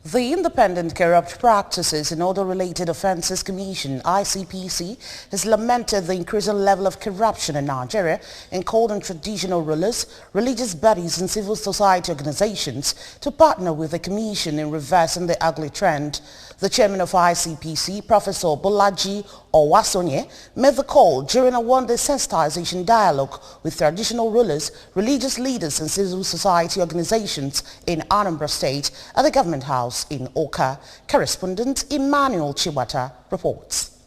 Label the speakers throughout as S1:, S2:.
S1: The Independent Corrupt Practices and Other Related Offences Commission, ICPC, has lamented the increasing level of corruption in Nigeria and called on traditional rulers, religious bodies and civil society organizations to partner with the Commission in reversing the ugly trend. The chairman of ICPC, Professor Bolaji Owasonye, made the call during a one-day sensitization dialogue with traditional rulers, religious leaders and civil society organizations in Anambra State at the Government House in Oka. Correspondent Emmanuel Chiwata reports.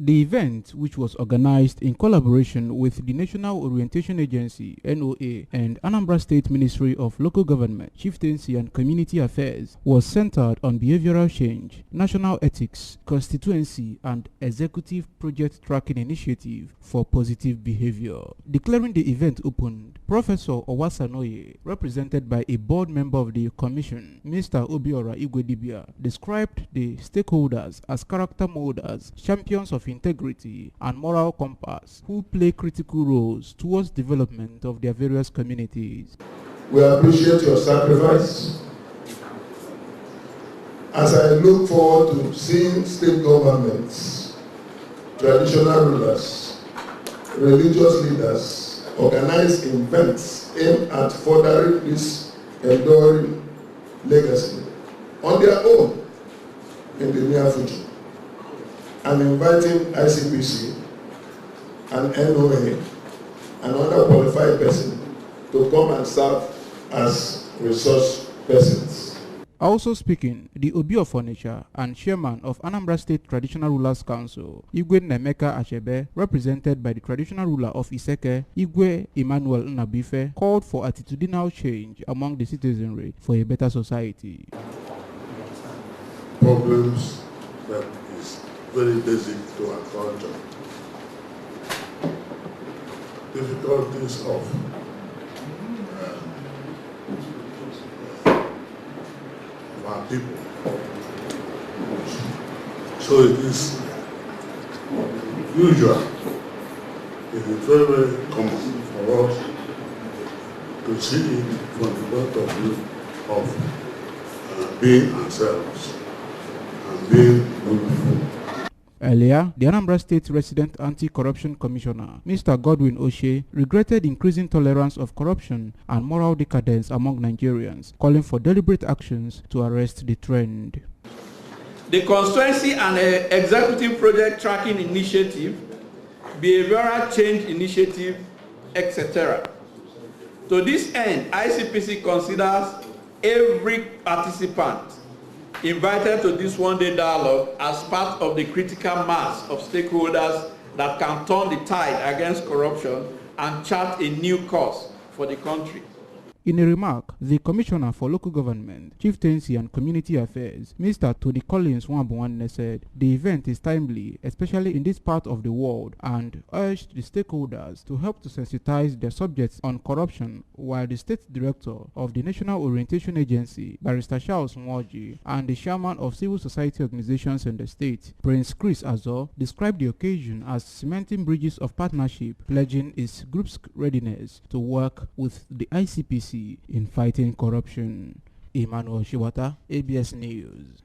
S2: The event, which was organized in collaboration with the National Orientation Agency (NOA) and Anambra State Ministry of Local Government, Chieftaincy and Community Affairs, was centered on behavioral change, national ethics, constituency and executive project tracking initiative for positive behavior. Declaring the event opened, Professor Owasanoye, represented by a board member of the commission, Mr. Obiora Igwedibia, described the stakeholders as character molders, champions of integrity and moral compass who play critical roles towards development of their various communities.
S3: We appreciate your sacrifice. As I look forward to seeing state governments, traditional rulers, religious leaders organize events aimed at furthering this enduring legacy on their own in the near future. I'm inviting ICPC and NOA and other qualified person to come and serve as resource persons.
S2: Also speaking, the Obi of Onitsha and chairman of Anambra State Traditional Rulers Council, Igwe Nemeka Achebe, represented by the traditional ruler of Iseke, Igwe Emmanuel Nnabife, called for attitudinal change among the citizenry for a better society.
S3: Problems that is very basic to our culture. Difficulties of our people. So it is usual, it is very, very common for us to see it from the point of view of being ourselves and being beautiful.
S2: Earlier, the Anambra State Resident Anti-Corruption Commissioner, Mr. Godwin Oshe, regretted increasing tolerance of corruption and moral decadence among Nigerians, calling for deliberate actions to arrest the trend.
S4: The Constituency and Executive Project Tracking Initiative, Behavioral Change Initiative, etc. To this end, ICPC considers every participant invited to this one-day dialogue as part of the critical mass of stakeholders that can turn the tide against corruption and chart a new course for the country.
S2: In a remark, the Commissioner for Local Government, Chieftaincy and Community Affairs, Mr. Tony Collins Wambuanne, said the event is timely, especially in this part of the world, and urged the stakeholders to help to sensitize their subjects on corruption, while the State Director of the National Orientation Agency, Barrister Charles Mwaji, and the Chairman of Civil Society Organizations in the state, Prince Chris Azor, described the occasion as cementing bridges of partnership, pledging its group's readiness to work with the ICPC in fighting corruption. Emmanuel Chiwata, ABS News.